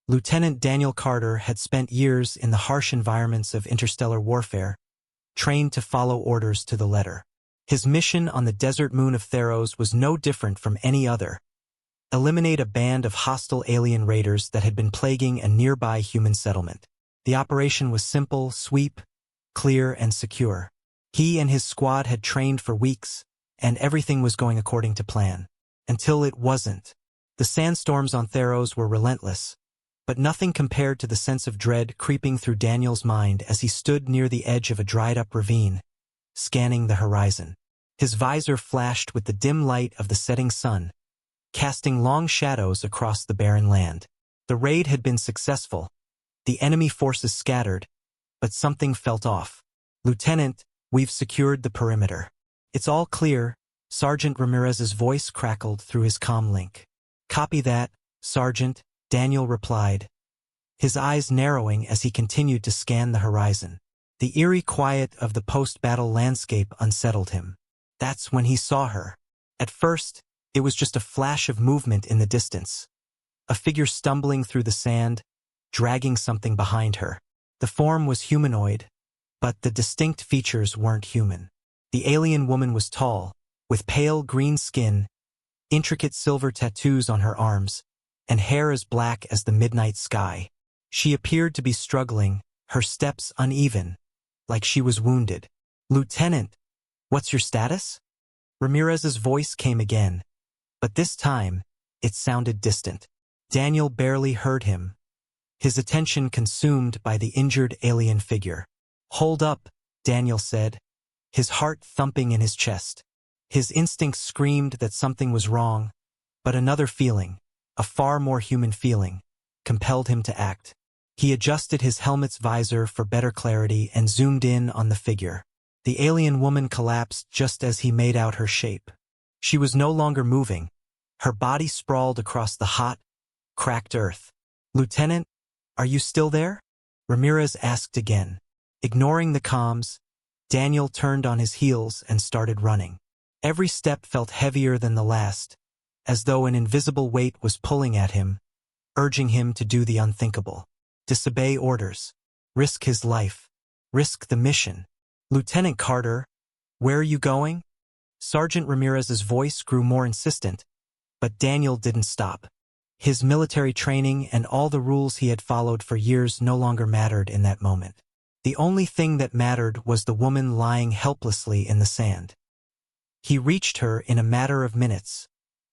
Lieutenant Daniel Carter had spent years in the harsh environments of interstellar warfare, trained to follow orders to the letter. His mission on the desert moon of Theros was no different from any other. Eliminate a band of hostile alien raiders that had been plaguing a nearby human settlement. The operation was simple, sweep, clear, and secure. He and his squad had trained for weeks, and everything was going according to plan. Until it wasn't. The sandstorms on Theros were relentless, but nothing compared to the sense of dread creeping through Daniel's mind as he stood near the edge of a dried-up ravine, scanning the horizon. His visor flashed with the dim light of the setting sun, casting long shadows across the barren land. The raid had been successful. The enemy forces scattered, but something felt off. "Lieutenant, we've secured the perimeter." "It's all clear," Sergeant Ramirez's voice crackled through his comm link. "Copy that, Sergeant," Daniel replied, his eyes narrowing as he continued to scan the horizon. The eerie quiet of the post-battle landscape unsettled him. That's when he saw her. At first, it was just a flash of movement in the distance. A figure stumbling through the sand, dragging something behind her. The form was humanoid, but the distinct features weren't human. The alien woman was tall, with pale green skin, intricate silver tattoos on her arms, and hair as black as the midnight sky. She appeared to be struggling, her steps uneven, like she was wounded. "Lieutenant, what's your status?" Ramirez's voice came again, but this time, it sounded distant. Daniel barely heard him, his attention consumed by the injured alien figure. "Hold up," Daniel said, his heart thumping in his chest. His instincts screamed that something was wrong, but another feeling, a far more human feeling, compelled him to act. He adjusted his helmet's visor for better clarity and zoomed in on the figure. The alien woman collapsed just as he made out her shape. She was no longer moving. Her body sprawled across the hot, cracked earth. "Lieutenant, are you still there?" Ramirez asked again. Ignoring the comms, Daniel turned on his heels and started running. Every step felt heavier than the last, as though an invisible weight was pulling at him, urging him to do the unthinkable. Disobey orders. Risk his life. Risk the mission. "Lieutenant Carter, where are you going?" Sergeant Ramirez's voice grew more insistent, but Daniel didn't stop. His military training and all the rules he had followed for years no longer mattered in that moment. The only thing that mattered was the woman lying helplessly in the sand. He reached her in a matter of minutes,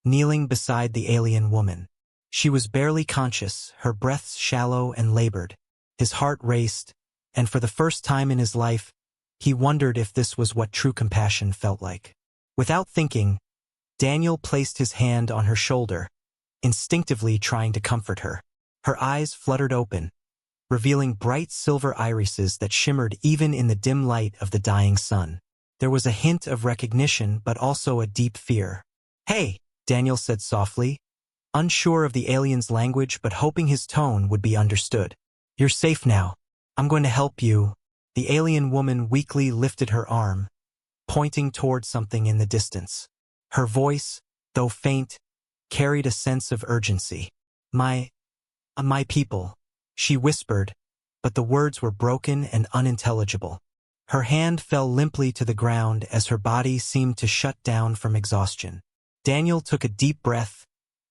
kneeling beside the alien woman. She was barely conscious, her breaths shallow and labored. His heart raced, and for the first time in his life, he wondered if this was what true compassion felt like. Without thinking, Daniel placed his hand on her shoulder, instinctively trying to comfort her. Her eyes fluttered open, revealing bright silver irises that shimmered even in the dim light of the dying sun. There was a hint of recognition but also a deep fear. "Hey," Daniel said softly, unsure of the alien's language but hoping his tone would be understood. "You're safe now. I'm going to help you." The alien woman weakly lifted her arm, pointing toward something in the distance. Her voice, though faint, carried a sense of urgency. My people," she whispered, but the words were broken and unintelligible. Her hand fell limply to the ground as her body seemed to shut down from exhaustion. Daniel took a deep breath,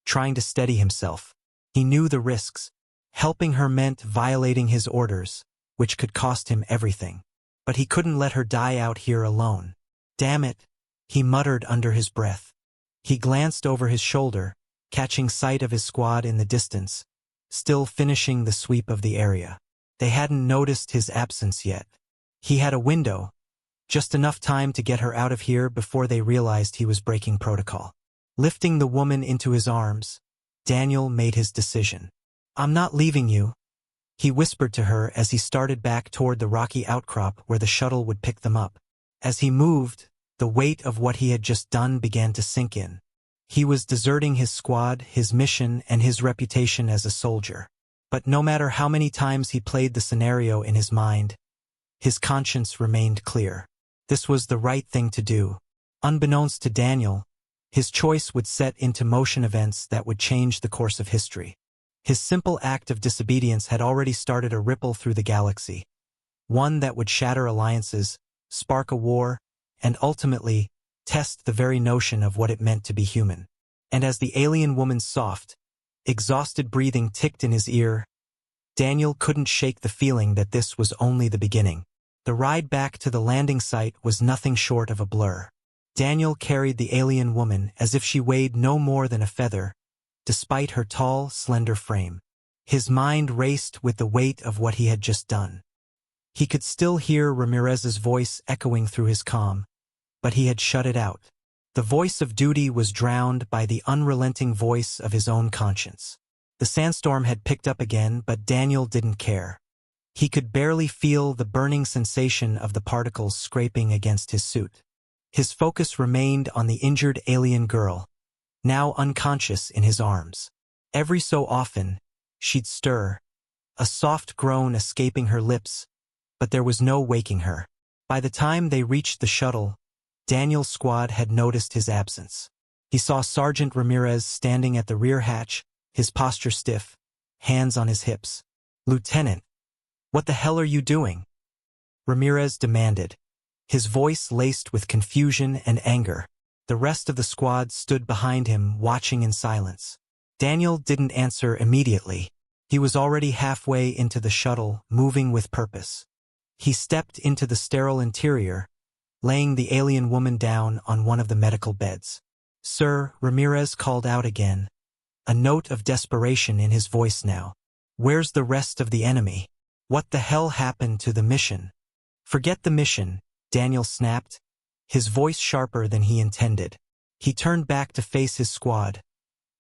trying to steady himself. He knew the risks. Helping her meant violating his orders, which could cost him everything. But he couldn't let her die out here alone. "Damn it," he muttered under his breath. He glanced over his shoulder, catching sight of his squad in the distance, still finishing the sweep of the area. They hadn't noticed his absence yet. He had a window, just enough time to get her out of here before they realized he was breaking protocol. Lifting the woman into his arms, Daniel made his decision. "I'm not leaving you," he whispered to her as he started back toward the rocky outcrop where the shuttle would pick them up. As he moved, the weight of what he had just done began to sink in. He was deserting his squad, his mission, and his reputation as a soldier. But no matter how many times he played the scenario in his mind, his conscience remained clear. This was the right thing to do. Unbeknownst to Daniel, his choice would set into motion events that would change the course of history. His simple act of disobedience had already started a ripple through the galaxy, one that would shatter alliances, spark a war, and ultimately test the very notion of what it meant to be human. And as the alien woman's soft, exhausted breathing ticked in his ear, Daniel couldn't shake the feeling that this was only the beginning. The ride back to the landing site was nothing short of a blur. Daniel carried the alien woman as if she weighed no more than a feather, despite her tall, slender frame. His mind raced with the weight of what he had just done. He could still hear Ramirez's voice echoing through his comm, but he had shut it out. The voice of duty was drowned by the unrelenting voice of his own conscience. The sandstorm had picked up again, but Daniel didn't care. He could barely feel the burning sensation of the particles scraping against his suit. His focus remained on the injured alien girl, now unconscious in his arms. Every so often, she'd stir, a soft groan escaping her lips, but there was no waking her. By the time they reached the shuttle, Daniel's squad had noticed his absence. He saw Sergeant Ramirez standing at the rear hatch, his posture stiff, hands on his hips. "Lieutenant, what the hell are you doing?" Ramirez demanded, his voice laced with confusion and anger. The rest of the squad stood behind him, watching in silence. Daniel didn't answer immediately. He was already halfway into the shuttle, moving with purpose. He stepped into the sterile interior, laying the alien woman down on one of the medical beds. "Sir," Ramirez called out again, a note of desperation in his voice now. "Where's the rest of the enemy? What the hell happened to the mission?" "Forget the mission," Daniel snapped, his voice sharper than he intended. He turned back to face his squad,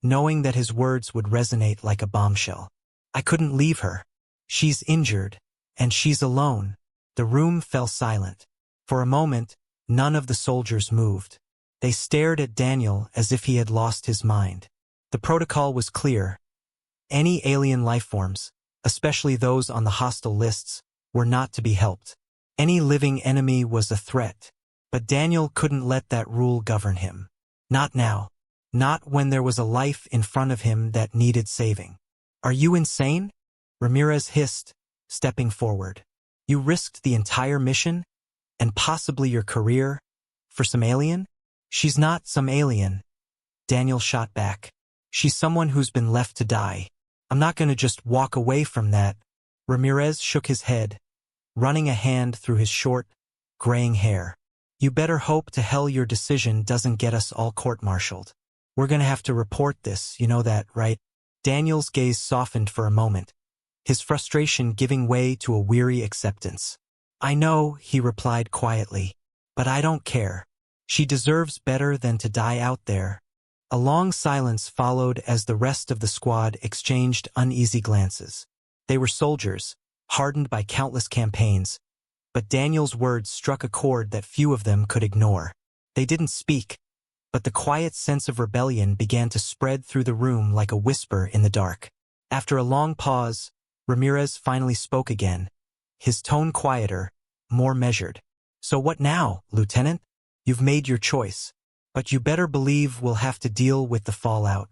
knowing that his words would resonate like a bombshell. "I couldn't leave her. She's injured, and she's alone." The room fell silent. For a moment, none of the soldiers moved. They stared at Daniel as if he had lost his mind. The protocol was clear. Any alien lifeforms, especially those on the hostile lists, were not to be helped. Any living enemy was a threat. But Daniel couldn't let that rule govern him. Not now. Not when there was a life in front of him that needed saving. "Are you insane?" Ramirez hissed, stepping forward. "You risked the entire mission, and possibly your career, for some alien?" "She's not some alien," Daniel shot back. "She's someone who's been left to die. I'm not going to just walk away from that." Ramirez shook his head, running a hand through his short, graying hair. "You better hope to hell your decision doesn't get us all court-martialed. We're going to have to report this, you know that, right?" Daniel's gaze softened for a moment, his frustration giving way to a weary acceptance. "I know," he replied quietly, "but I don't care. She deserves better than to die out there." A long silence followed as the rest of the squad exchanged uneasy glances. They were soldiers, hardened by countless campaigns, but Daniel's words struck a chord that few of them could ignore. They didn't speak, but the quiet sense of rebellion began to spread through the room like a whisper in the dark. After a long pause, Ramirez finally spoke again, his tone quieter, more measured. "So what now, Lieutenant? You've made your choice, but you better believe we'll have to deal with the fallout."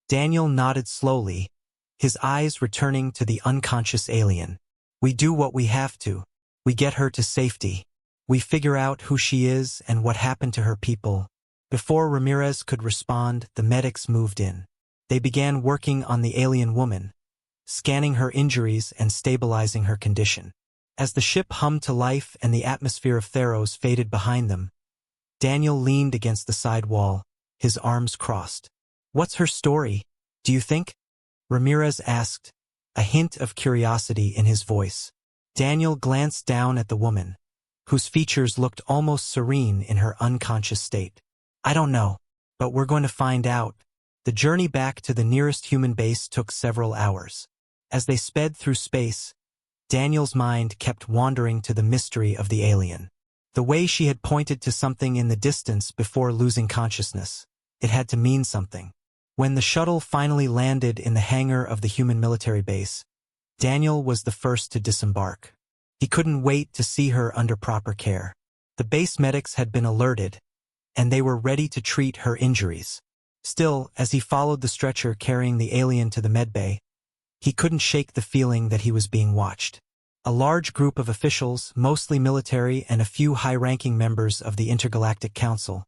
Daniel nodded slowly, his eyes returning to the unconscious alien. "We do what we have to. We get her to safety. We figure out who she is and what happened to her people." Before Ramirez could respond, the medics moved in. They began working on the alien woman, scanning her injuries and stabilizing her condition. As the ship hummed to life and the atmosphere of Theros faded behind them, Daniel leaned against the side wall, his arms crossed. "What's her story, do you think?" Ramirez asked, a hint of curiosity in his voice. Daniel glanced down at the woman, whose features looked almost serene in her unconscious state. "I don't know, but we're going to find out." The journey back to the nearest human base took several hours. As they sped through space, Daniel's mind kept wandering to the mystery of the alien. The way she had pointed to something in the distance before losing consciousness, it had to mean something. When the shuttle finally landed in the hangar of the human military base, Daniel was the first to disembark. He couldn't wait to see her under proper care. The base medics had been alerted, and they were ready to treat her injuries. Still, as he followed the stretcher carrying the alien to the medbay, He couldn't shake the feeling that he was being watched. A large group of officials, mostly military and a few high-ranking members of the Intergalactic Council,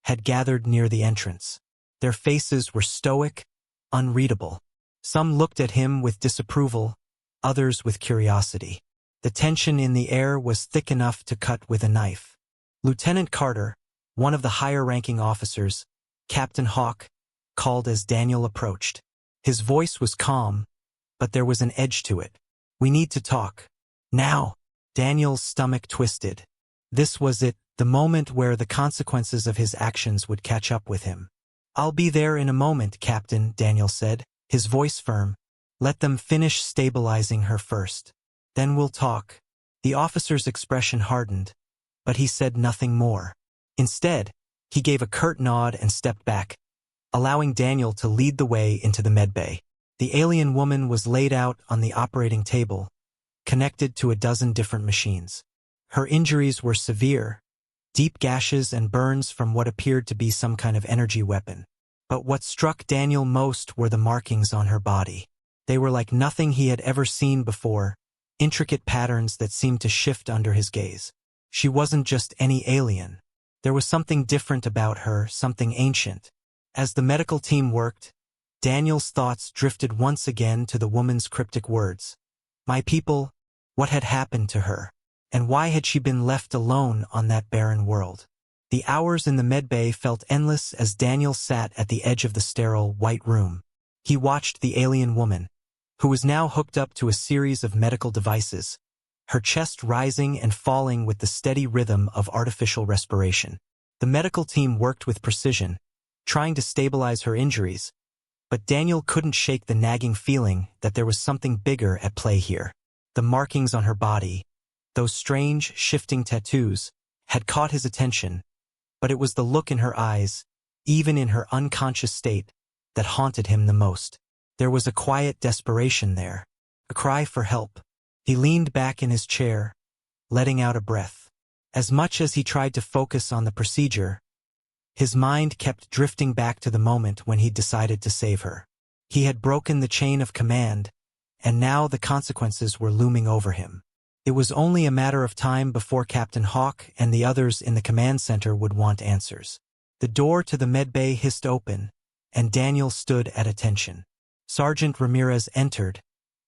had gathered near the entrance. Their faces were stoic, unreadable. Some looked at him with disapproval, others with curiosity. The tension in the air was thick enough to cut with a knife. Lieutenant Carter, one of the higher-ranking officers, Captain Hawk, called as Daniel approached. His voice was calm, but there was an edge to it. "We need to talk. Now." Daniel's stomach twisted. This was it, the moment where the consequences of his actions would catch up with him. "I'll be there in a moment, Captain," Daniel said, his voice firm. "Let them finish stabilizing her first. Then we'll talk." The officer's expression hardened, but he said nothing more. Instead, he gave a curt nod and stepped back, allowing Daniel to lead the way into the medbay. The alien woman was laid out on the operating table, connected to a dozen different machines. Her injuries were severe, deep gashes and burns from what appeared to be some kind of energy weapon. But what struck Daniel most were the markings on her body. They were like nothing he had ever seen before, intricate patterns that seemed to shift under his gaze. She wasn't just any alien. There was something different about her, something ancient. As the medical team worked, Daniel's thoughts drifted once again to the woman's cryptic words. My people, what had happened to her? And why had she been left alone on that barren world? The hours in the medbay felt endless as Daniel sat at the edge of the sterile, white room. He watched the alien woman, who was now hooked up to a series of medical devices, her chest rising and falling with the steady rhythm of artificial respiration. The medical team worked with precision, trying to stabilize her injuries, but Daniel couldn't shake the nagging feeling that there was something bigger at play here. The markings on her body, those strange, shifting tattoos, had caught his attention, but it was the look in her eyes, even in her unconscious state, that haunted him the most. There was a quiet desperation there, a cry for help. He leaned back in his chair, letting out a breath. As much as he tried to focus on the procedure, his mind kept drifting back to the moment when he'd decided to save her. He had broken the chain of command, and now the consequences were looming over him. It was only a matter of time before Captain Hawk and the others in the command center would want answers. The door to the medbay hissed open, and Daniel stood at attention. Sergeant Ramirez entered,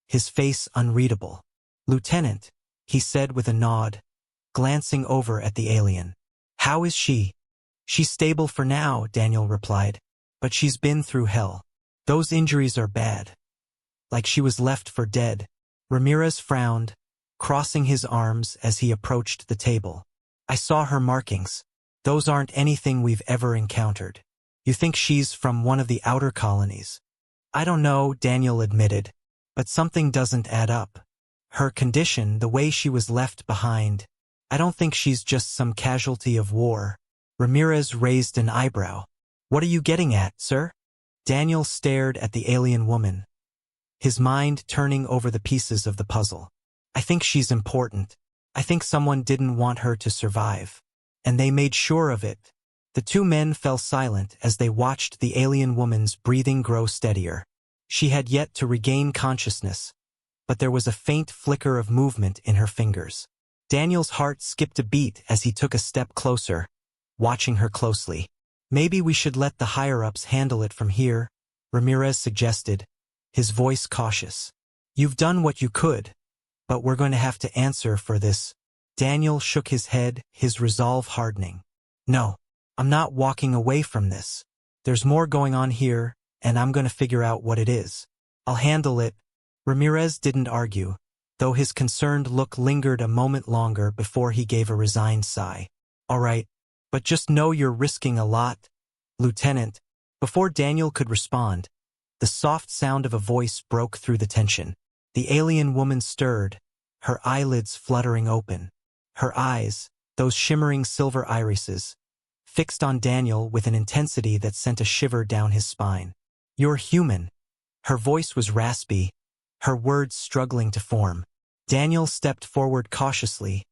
his face unreadable. "Lieutenant," he said with a nod, glancing over at the alien. "How is she?" "She's stable for now," Daniel replied, "but she's been through hell. Those injuries are bad. Like she was left for dead." Ramirez frowned, crossing his arms as he approached the table. "I saw her markings. Those aren't anything we've ever encountered. You think she's from one of the outer colonies?" "I don't know," Daniel admitted, "but something doesn't add up. Her condition, the way she was left behind. I don't think she's just some casualty of war." Ramirez raised an eyebrow. "What are you getting at, sir?" Daniel stared at the alien woman, his mind turning over the pieces of the puzzle. "I think she's important. I think someone didn't want her to survive, and they made sure of it." The two men fell silent as they watched the alien woman's breathing grow steadier. She had yet to regain consciousness, but there was a faint flicker of movement in her fingers. Daniel's heart skipped a beat as he took a step closer, watching her closely. "Maybe we should let the higher-ups handle it from here," Ramirez suggested, his voice cautious. "You've done what you could, but we're going to have to answer for this." Daniel shook his head, his resolve hardening. "No, I'm not walking away from this. There's more going on here, and I'm going to figure out what it is. I'll handle it." Ramirez didn't argue, though his concerned look lingered a moment longer before he gave a resigned sigh. "All right, but just know you're risking a lot, Lieutenant." Before Daniel could respond, the soft sound of a voice broke through the tension. The alien woman stirred, her eyelids fluttering open. Her eyes, those shimmering silver irises, fixed on Daniel with an intensity that sent a shiver down his spine. "You're human." Her voice was raspy, her words struggling to form. Daniel stepped forward cautiously,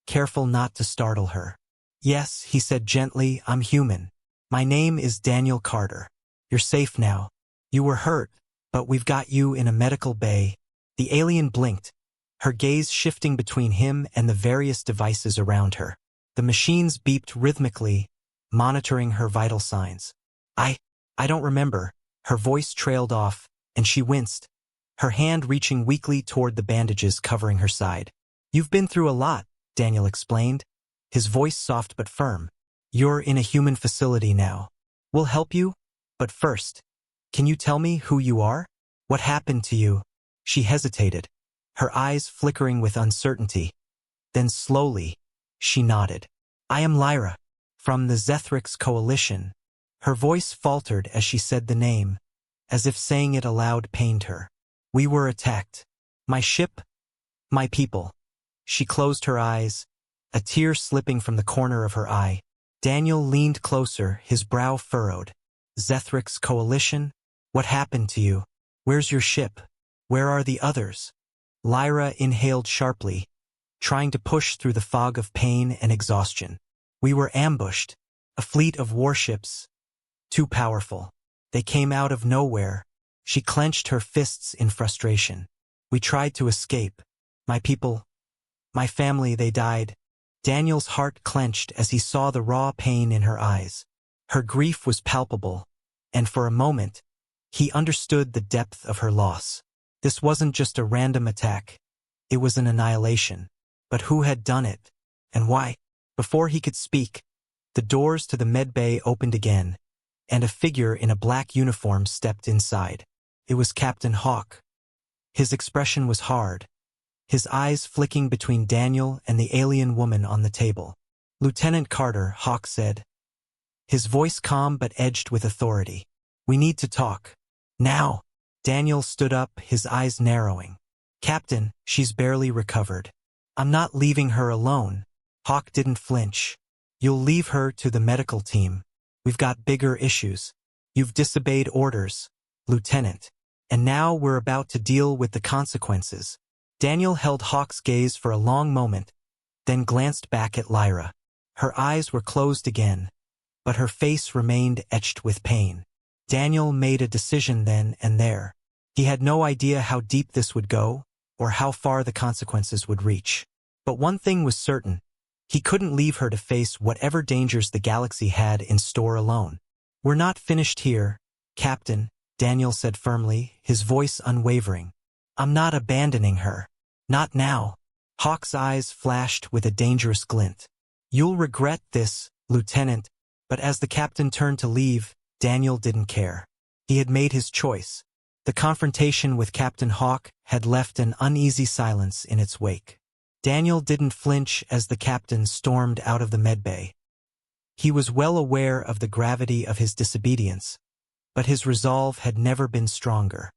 careful not to startle her. "Yes," he said gently, "I'm human. My name is Daniel Carter. You're safe now. You were hurt, But we've got you in a medical bay. The alien blinked, her gaze shifting between him and the various devices around her. The machines beeped rhythmically, monitoring her vital signs. I don't remember. Her voice trailed off, and she winced, her hand reaching weakly toward the bandages covering her side. You've been through a lot, Daniel explained, his voice soft but firm. You're in a human facility now. We'll help you, but first, can you tell me who you are? What happened to you? She hesitated, her eyes flickering with uncertainty. Then slowly, she nodded. I am Lyra, from the Zethrix Coalition. Her voice faltered as she said the name, as if saying it aloud pained her. We were attacked. My ship, my people. She closed her eyes, a tear slipping from the corner of her eye. Daniel leaned closer, his brow furrowed. Zethrix Coalition? What happened to you? Where's your ship? Where are the others? Lyra inhaled sharply, trying to push through the fog of pain and exhaustion. We were ambushed. A fleet of warships. Too powerful. They came out of nowhere. She clenched her fists in frustration. We tried to escape. My people, my family, they died. Daniel's heart clenched as he saw the raw pain in her eyes. Her grief was palpable, and for a moment, he understood the depth of her loss. This wasn't just a random attack. It was an annihilation. But who had done it? And why? Before he could speak, the doors to the medbay opened again, and a figure in a black uniform stepped inside. It was Captain Hawk. His expression was hard, his eyes flicking between Daniel and the alien woman on the table. Lieutenant Carter, Hawk said, his voice calm but edged with authority. We need to talk. Now. Daniel stood up, his eyes narrowing. Captain, she's barely recovered. I'm not leaving her alone. Hawk didn't flinch. You'll leave her to the medical team. We've got bigger issues. You've disobeyed orders, Lieutenant. And now we're about to deal with the consequences. Daniel held Hawk's gaze for a long moment, then glanced back at Lyra. Her eyes were closed again, but her face remained etched with pain. Daniel made a decision then and there. He had no idea how deep this would go, or how far the consequences would reach. But one thing was certain. He couldn't leave her to face whatever dangers the galaxy had in store alone. We're not finished here, Captain, Daniel said firmly, his voice unwavering. I'm not abandoning her. Not now. Hawk's eyes flashed with a dangerous glint. You'll regret this, Lieutenant, but as the captain turned to leave, Daniel didn't care. He had made his choice. The confrontation with Captain Hawk had left an uneasy silence in its wake. Daniel didn't flinch as the captain stormed out of the medbay. He was well aware of the gravity of his disobedience, but his resolve had never been stronger.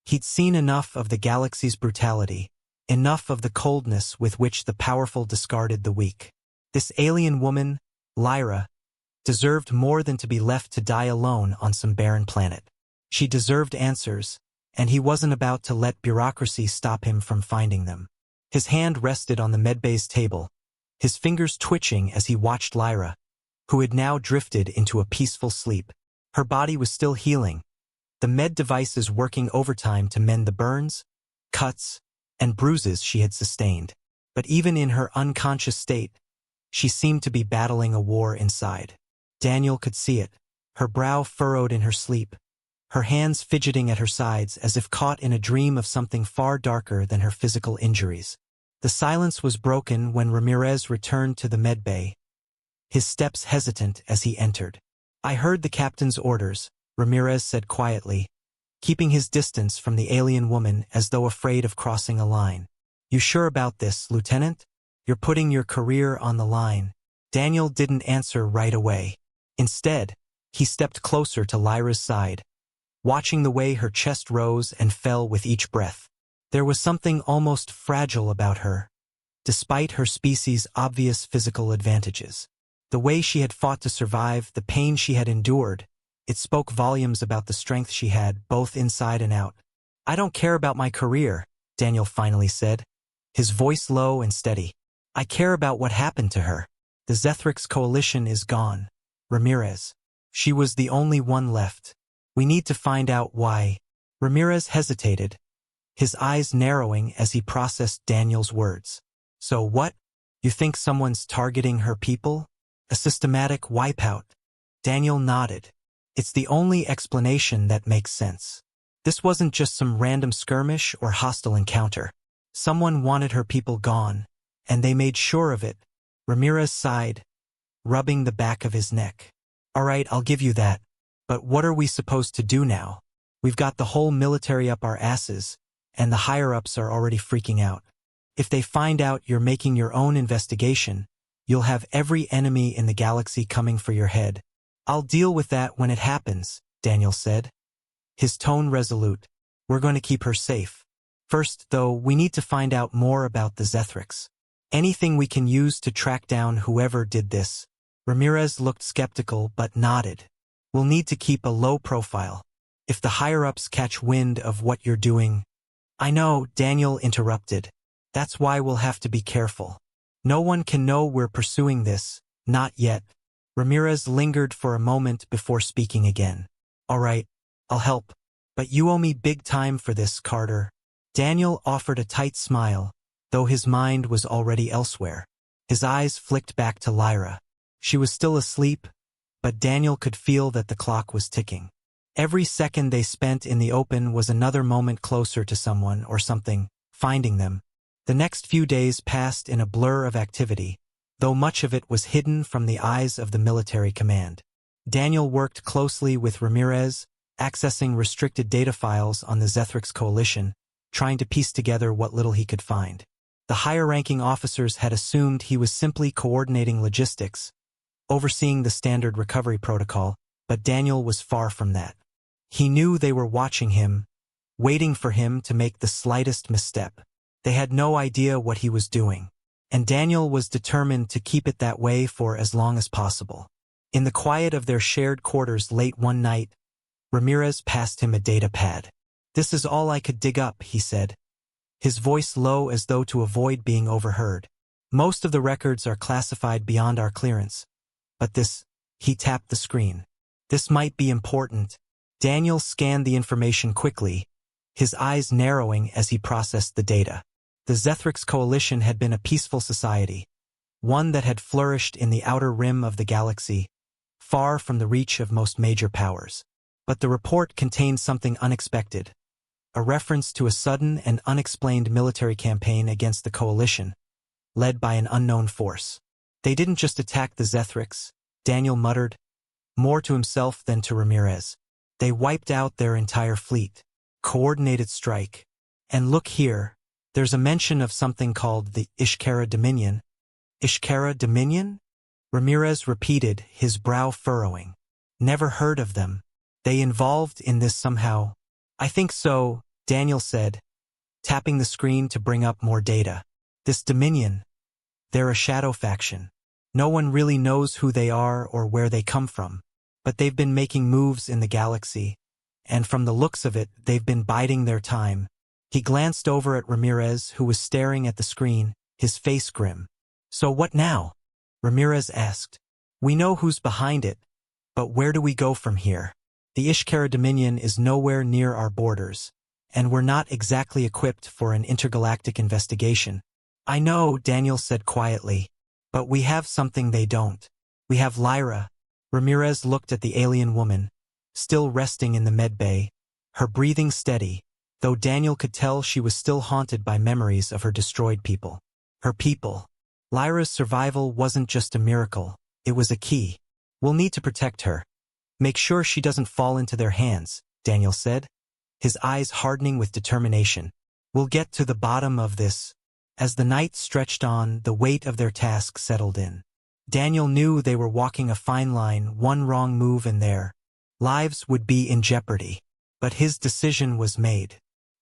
He'd seen enough of the galaxy's brutality, enough of the coldness with which the powerful discarded the weak. This alien woman, Lyra, deserved more than to be left to die alone on some barren planet. She deserved answers, and he wasn't about to let bureaucracy stop him from finding them. His hand rested on the medbay's table, his fingers twitching as he watched Lyra, who had now drifted into a peaceful sleep. Her body was still healing, the med devices working overtime to mend the burns, cuts, and bruises she had sustained. But even in her unconscious state, she seemed to be battling a war inside. Daniel could see it, her brow furrowed in her sleep, her hands fidgeting at her sides as if caught in a dream of something far darker than her physical injuries. The silence was broken when Ramirez returned to the medbay, his steps hesitant as he entered. I heard the captain's orders, Ramirez said quietly, keeping his distance from the alien woman as though afraid of crossing a line. You sure about this, Lieutenant? You're putting your career on the line. Daniel didn't answer right away. Instead, he stepped closer to Lyra's side, watching the way her chest rose and fell with each breath. There was something almost fragile about her, despite her species' obvious physical advantages. The way she had fought to survive, the pain she had endured, it spoke volumes about the strength she had, both inside and out. I don't care about my career, Daniel finally said, his voice low and steady. I care about what happened to her. The Zethrix Coalition is gone. Ramirez. She was the only one left. We need to find out why. Ramirez hesitated, his eyes narrowing as he processed Daniel's words. So what? You think someone's targeting her people? A systematic wipeout? Daniel nodded. It's the only explanation that makes sense. This wasn't just some random skirmish or hostile encounter. Someone wanted her people gone, and they made sure of it. Ramirez sighed, rubbing the back of his neck. All right, I'll give you that. But what are we supposed to do now? We've got the whole military up our asses, and the higher-ups are already freaking out. If they find out you're making your own investigation, you'll have every enemy in the galaxy coming for your head. I'll deal with that when it happens, Daniel said, his tone resolute. We're going to keep her safe. First, though, we need to find out more about the Zethrix. Anything we can use to track down whoever did this. Ramirez looked skeptical but nodded. We'll need to keep a low profile. If the higher-ups catch wind of what you're doing... I know, Daniel interrupted. That's why we'll have to be careful. No one can know we're pursuing this, not yet. Ramirez lingered for a moment before speaking again. All right, I'll help. But you owe me big time for this, Carter. Daniel offered a tight smile, though his mind was already elsewhere. His eyes flicked back to Lyra. She was still asleep, but Daniel could feel that the clock was ticking. Every second they spent in the open was another moment closer to someone or something, finding them. The next few days passed in a blur of activity, though much of it was hidden from the eyes of the military command. Daniel worked closely with Ramirez, accessing restricted data files on the Zethrix Coalition, trying to piece together what little he could find. The higher-ranking officers had assumed he was simply coordinating logistics, overseeing the standard recovery protocol, but Daniel was far from that. He knew they were watching him, waiting for him to make the slightest misstep. They had no idea what he was doing, and Daniel was determined to keep it that way for as long as possible. In the quiet of their shared quarters late one night, Ramirez passed him a data pad. "This is all I could dig up," he said, his voice low as though to avoid being overheard. "Most of the records are classified beyond our clearance, but this..." He tapped the screen. "This might be important." Daniel scanned the information quickly, his eyes narrowing as he processed the data. The Zethrix Coalition had been a peaceful society, one that had flourished in the outer rim of the galaxy, far from the reach of most major powers. But the report contained something unexpected, a reference to a sudden and unexplained military campaign against the Coalition, led by an unknown force. "They didn't just attack the Zethrix," Daniel muttered, more to himself than to Ramirez. "They wiped out their entire fleet. Coordinated strike. And look here, there's a mention of something called the Ishkara Dominion." "Ishkara Dominion?" Ramirez repeated, his brow furrowing. "Never heard of them. They involved in this somehow?" "I think so," Daniel said, tapping the screen to bring up more data. "This Dominion, they're a shadow faction. No one really knows who they are or where they come from, but they've been making moves in the galaxy, and from the looks of it, they've been biding their time." He glanced over at Ramirez, who was staring at the screen, his face grim. "So what now?" Ramirez asked. "We know who's behind it, but where do we go from here? The Ishkara Dominion is nowhere near our borders, and we're not exactly equipped for an intergalactic investigation." "I know," Daniel said quietly, "but we have something they don't. We have Lyra." Ramirez looked at the alien woman, still resting in the medbay, her breathing steady, though Daniel could tell she was still haunted by memories of her destroyed people. Her people. Lyra's survival wasn't just a miracle, it was a key. "We'll need to protect her. Make sure she doesn't fall into their hands," Daniel said, his eyes hardening with determination. "We'll get to the bottom of this." As the night stretched on, the weight of their task settled in. Daniel knew they were walking a fine line, one wrong move and their lives would be in jeopardy. But his decision was made.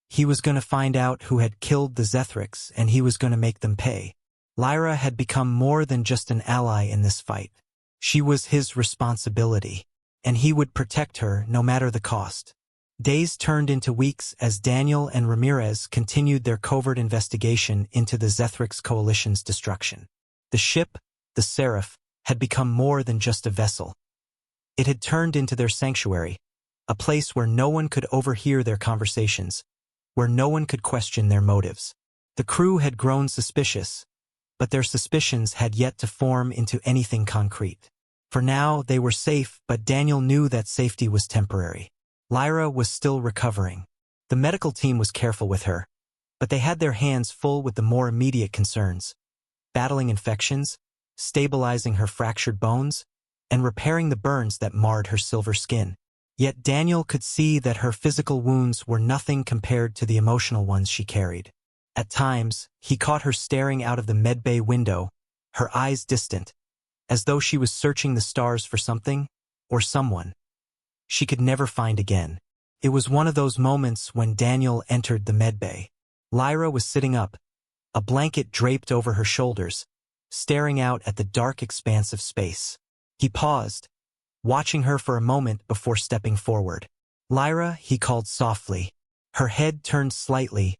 He was going to find out who had killed the Zethrix, and he was going to make them pay. Lyra had become more than just an ally in this fight. She was his responsibility, and he would protect her no matter the cost. Days turned into weeks as Daniel and Ramirez continued their covert investigation into the Zethrix Coalition's destruction. The ship, the Seraph, had become more than just a vessel. It had turned into their sanctuary, a place where no one could overhear their conversations, where no one could question their motives. The crew had grown suspicious, but their suspicions had yet to form into anything concrete. For now, they were safe, but Daniel knew that safety was temporary. Lyra was still recovering. The medical team was careful with her, but they had their hands full with the more immediate concerns: battling infections, stabilizing her fractured bones, and repairing the burns that marred her silver skin. Yet Daniel could see that her physical wounds were nothing compared to the emotional ones she carried. At times, he caught her staring out of the medbay window, her eyes distant, as though she was searching the stars for something, or someone, she could never find again. It was one of those moments when Daniel entered the medbay. Lyra was sitting up, a blanket draped over her shoulders, staring out at the dark expanse of space. He paused, watching her for a moment before stepping forward. "Lyra," he called softly. Her head turned slightly,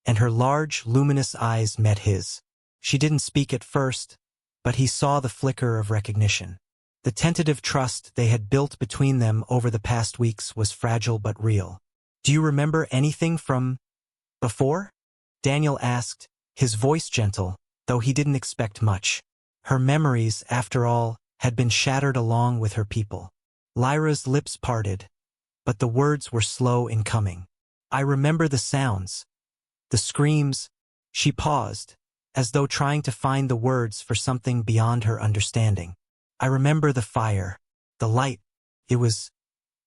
and her large, luminous eyes met his. She didn't speak at first, but he saw the flicker of recognition. The tentative trust they had built between them over the past weeks was fragile but real. "Do you remember anything from before?" Daniel asked, his voice gentle, though he didn't expect much. Her memories, after all, had been shattered along with her people. Lyra's lips parted, but the words were slow in coming. "I remember the sounds, the screams." She paused, as though trying to find the words for something beyond her understanding. "I remember the fire, the light. It was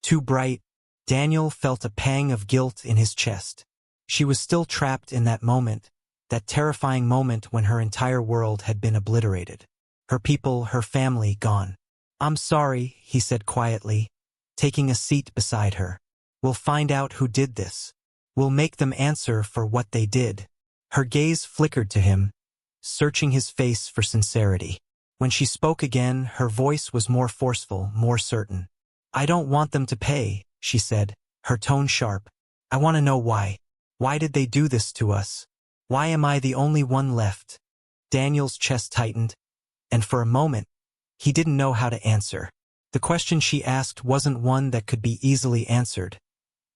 too bright." Daniel felt a pang of guilt in his chest. She was still trapped in that moment, that terrifying moment when her entire world had been obliterated. Her people, her family, gone. "I'm sorry," he said quietly, taking a seat beside her. "We'll find out who did this. We'll make them answer for what they did." Her gaze flickered to him, searching his face for sincerity. When she spoke again, her voice was more forceful, more certain. "I don't want them to pay," she said, her tone sharp. "I want to know why. Why did they do this to us? Why am I the only one left?" Daniel's chest tightened, and for a moment, he didn't know how to answer. The question she asked wasn't one that could be easily answered,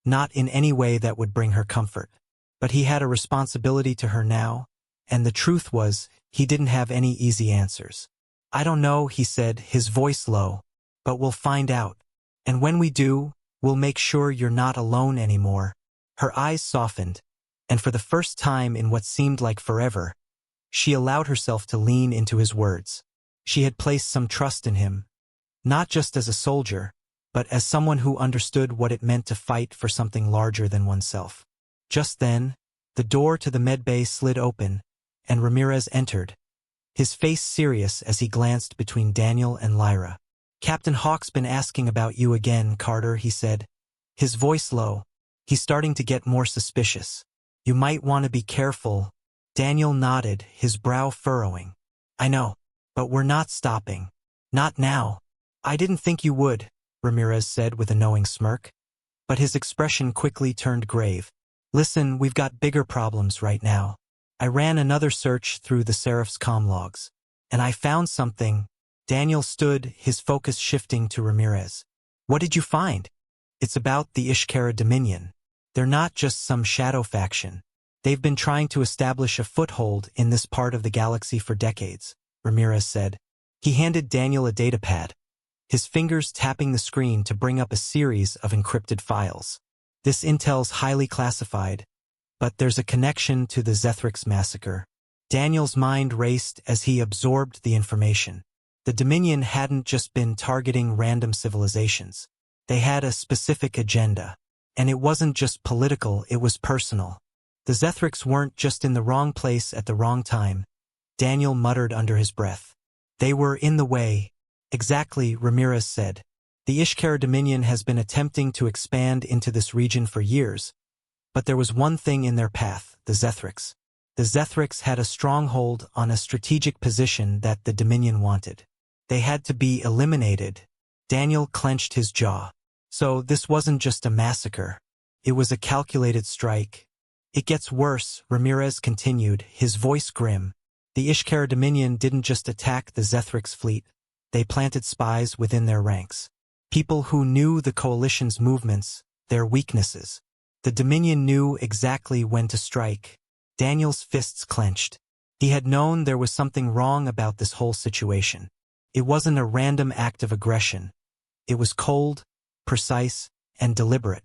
not in any way that would bring her comfort. But he had a responsibility to her now, and the truth was, he didn't have any easy answers. "I don't know," he said, his voice low, "but we'll find out. And when we do, we'll make sure you're not alone anymore." Her eyes softened, and for the first time in what seemed like forever, she allowed herself to lean into his words. She had placed some trust in him, not just as a soldier, but as someone who understood what it meant to fight for something larger than oneself. Just then, the door to the medbay slid open, and Ramirez entered, his face serious as he glanced between Daniel and Lyra. "Captain Hawk's been asking about you again, Carter," he said, his voice low. "He's starting to get more suspicious. You might want to be careful." Daniel nodded, his brow furrowing. "I know, but we're not stopping. Not now." "I didn't think you would," Ramirez said with a knowing smirk, but his expression quickly turned grave. "Listen, we've got bigger problems right now. I ran another search through the Seraph's comm logs, and I found something." Daniel stood, his focus shifting to Ramirez. "What did you find?" "It's about the Ishkara Dominion. They're not just some shadow faction. They've been trying to establish a foothold in this part of the galaxy for decades," Ramirez said. He handed Daniel a datapad, his fingers tapping the screen to bring up a series of encrypted files. "This intel's highly classified, but there's a connection to the Zethrix massacre." Daniel's mind raced as he absorbed the information. The Dominion hadn't just been targeting random civilizations. They had a specific agenda. And it wasn't just political, it was personal. The Zethrix weren't just in the wrong place at the wrong time, Daniel muttered under his breath. They were in the way. "Exactly," Ramirez said. "The Ishkara Dominion has been attempting to expand into this region for years, but there was one thing in their path, the Zethrix. The Zethrix had a stronghold on a strategic position that the Dominion wanted. They had to be eliminated." Daniel clenched his jaw. "So this wasn't just a massacre. It was a calculated strike." "It gets worse," Ramirez continued, his voice grim. "The Ishkara Dominion didn't just attack the Zethrix fleet. They planted spies within their ranks. People who knew the Coalition's movements, their weaknesses. The Dominion knew exactly when to strike. Daniel's fists clenched. He had known there was something wrong about this whole situation. It wasn't a random act of aggression. It was cold, precise, and deliberate.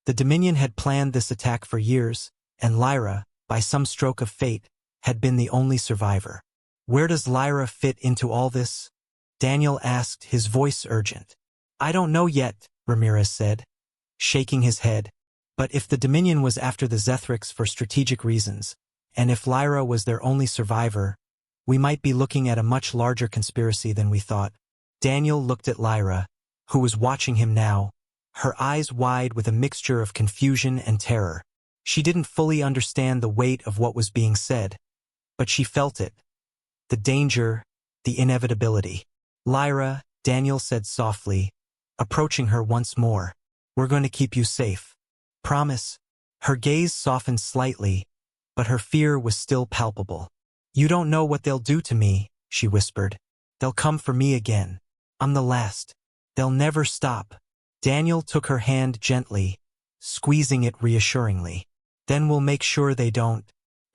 The Dominion had planned this attack for years, and Lyra, by some stroke of fate, had been the only survivor. Where does Lyra fit into all this? Daniel asked, his voice urgent. I don't know yet, Ramirez said, shaking his head. But if the Dominion was after the Zethrix for strategic reasons, and if Lyra was their only survivor, we might be looking at a much larger conspiracy than we thought. Daniel looked at Lyra, who was watching him now, her eyes wide with a mixture of confusion and terror. She didn't fully understand the weight of what was being said, but she felt it. The danger, the inevitability. Lyra, Daniel said softly, approaching her once more. We're going to keep you safe. Promise. Her gaze softened slightly, but her fear was still palpable. You don't know what they'll do to me, she whispered. They'll come for me again. I'm the last. They'll never stop. Daniel took her hand gently, squeezing it reassuringly. Then we'll make sure they don't.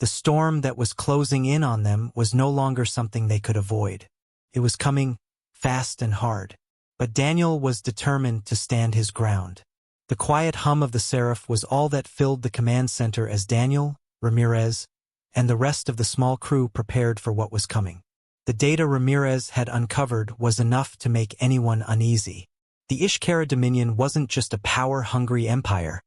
The storm that was closing in on them was no longer something they could avoid. It was coming, fast and hard. But Daniel was determined to stand his ground. The quiet hum of the Seraph was all that filled the command center as Daniel, Ramirez, and the rest of the small crew prepared for what was coming. The data Ramirez had uncovered was enough to make anyone uneasy. The Ishkara Dominion wasn't just a power-hungry empire.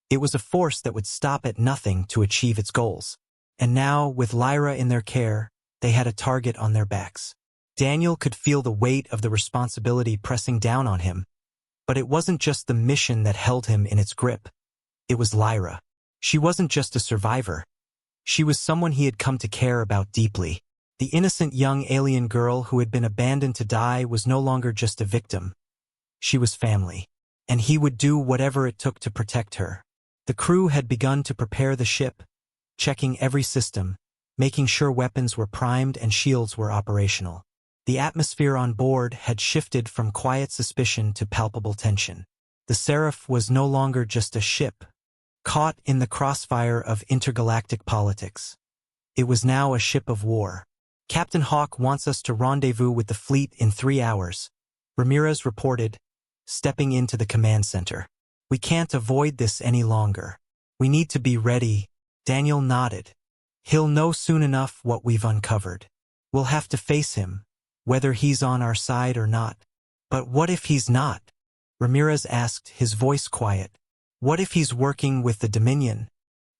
It was a force that would stop at nothing to achieve its goals. And now, with Lyra in their care, they had a target on their backs. Daniel could feel the weight of the responsibility pressing down on him. But it wasn't just the mission that held him in its grip. It was Lyra. She wasn't just a survivor. She was someone he had come to care about deeply. The innocent young alien girl who had been abandoned to die was no longer just a victim. She was family. And he would do whatever it took to protect her. The crew had begun to prepare the ship, checking every system, making sure weapons were primed and shields were operational. The atmosphere on board had shifted from quiet suspicion to palpable tension. The Seraph was no longer just a ship, caught in the crossfire of intergalactic politics. It was now a ship of war. Captain Hawk wants us to rendezvous with the fleet in 3 hours, Ramirez reported, stepping into the command center. We can't avoid this any longer. We need to be ready. Daniel nodded. He'll know soon enough what we've uncovered. We'll have to face him, whether he's on our side or not. But what if he's not? Ramirez asked, his voice quiet. What if he's working with the Dominion?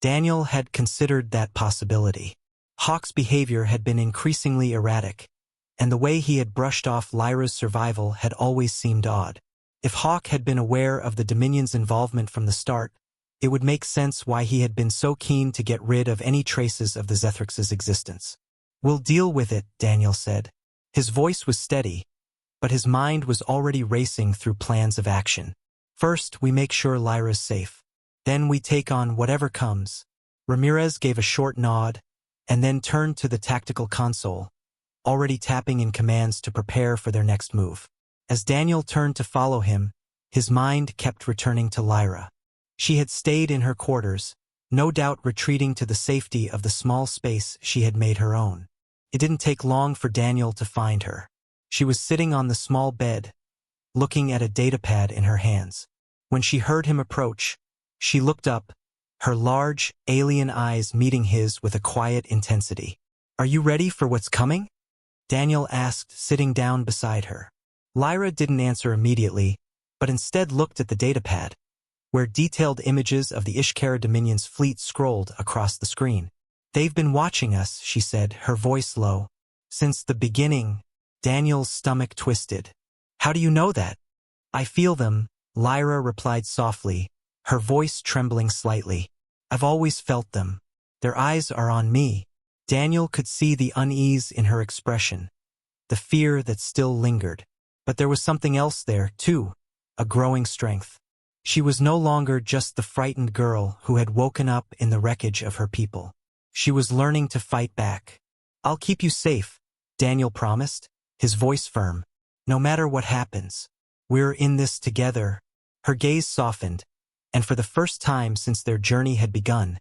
Daniel had considered that possibility. Hawk's behavior had been increasingly erratic, and the way he had brushed off Lyra's survival had always seemed odd. If Hawk had been aware of the Dominion's involvement from the start, it would make sense why he had been so keen to get rid of any traces of the Zethrix's existence. We'll deal with it, Daniel said. His voice was steady, but his mind was already racing through plans of action. First, we make sure Lyra's safe. Then we take on whatever comes. Ramirez gave a short nod, and then turned to the tactical console, already tapping in commands to prepare for their next move. As Daniel turned to follow him, his mind kept returning to Lyra. She had stayed in her quarters, no doubt retreating to the safety of the small space she had made her own. It didn't take long for Daniel to find her. She was sitting on the small bed, looking at a datapad in her hands. When she heard him approach, she looked up, her large, alien eyes meeting his with a quiet intensity. Are you ready for what's coming? Daniel asked, sitting down beside her. Lyra didn't answer immediately, but instead looked at the datapad, where detailed images of the Ishkara Dominion's fleet scrolled across the screen. They've been watching us, she said, her voice low. Since the beginning. Daniel's stomach twisted. How do you know that? I feel them, Lyra replied softly, her voice trembling slightly. I've always felt them. Their eyes are on me. Daniel could see the unease in her expression, the fear that still lingered. But there was something else there, too, a growing strength. She was no longer just the frightened girl who had woken up in the wreckage of her people. She was learning to fight back. I'll keep you safe, Daniel promised, his voice firm. No matter what happens. We're in this together. Her gaze softened, and for the first time since their journey had begun,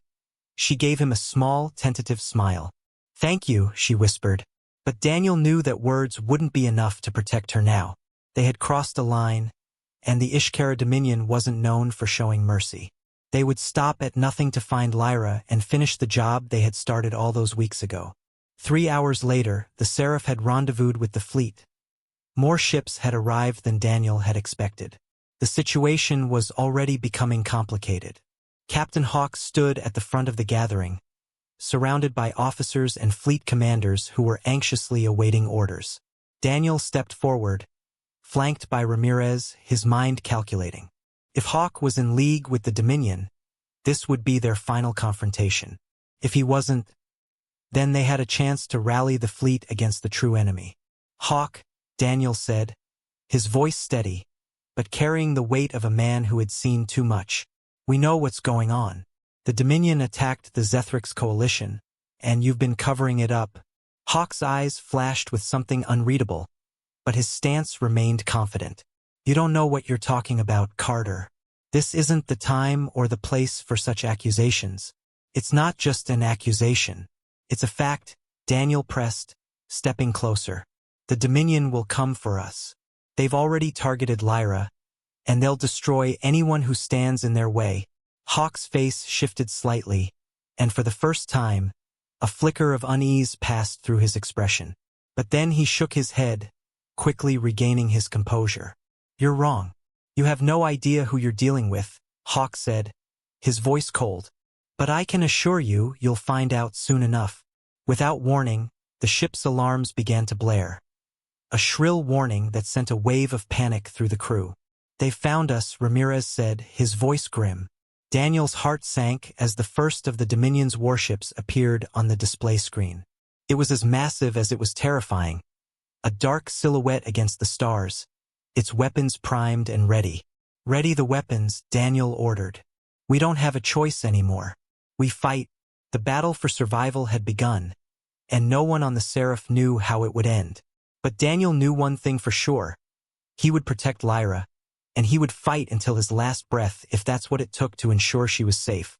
she gave him a small, tentative smile. "Thank you," she whispered. But Daniel knew that words wouldn't be enough to protect her now. They had crossed a line, and the Ishkara Dominion wasn't known for showing mercy. They would stop at nothing to find Lyra and finish the job they had started all those weeks ago. 3 hours later, the Seraph had rendezvoused with the fleet. More ships had arrived than Daniel had expected. The situation was already becoming complicated. Captain Hawk stood at the front of the gathering, surrounded by officers and fleet commanders who were anxiously awaiting orders. Daniel stepped forward, flanked by Ramirez, his mind calculating. If Hawk was in league with the Dominion, this would be their final confrontation. If he wasn't, then they had a chance to rally the fleet against the true enemy. "Hawk," Daniel said, his voice steady, but carrying the weight of a man who had seen too much. "We know what's going on. The Dominion attacked the Zethrix coalition, and you've been covering it up." Hawk's eyes flashed with something unreadable, but his stance remained confident. "You don't know what you're talking about, Carter. This isn't the time or the place for such accusations." "It's not just an accusation. It's a fact," Daniel pressed, stepping closer. "The Dominion will come for us. They've already targeted Lyra, and they'll destroy anyone who stands in their way." Hawk's face shifted slightly, and for the first time, a flicker of unease passed through his expression. But then he shook his head, quickly regaining his composure. "You're wrong. You have no idea who you're dealing with," Hawk said, his voice cold. "But I can assure you you'll find out soon enough." Without warning, the ship's alarms began to blare. A shrill warning that sent a wave of panic through the crew. "They've found us," Ramirez said, his voice grim. Daniel's heart sank as the first of the Dominion's warships appeared on the display screen. It was as massive as it was terrifying, a dark silhouette against the stars, its weapons primed and ready. "Ready the weapons," Daniel ordered. "We don't have a choice anymore. We fight." The battle for survival had begun, and no one on the Seraph knew how it would end. But Daniel knew one thing for sure. He would protect Lyra, and he would fight until his last breath if that's what it took to ensure she was safe.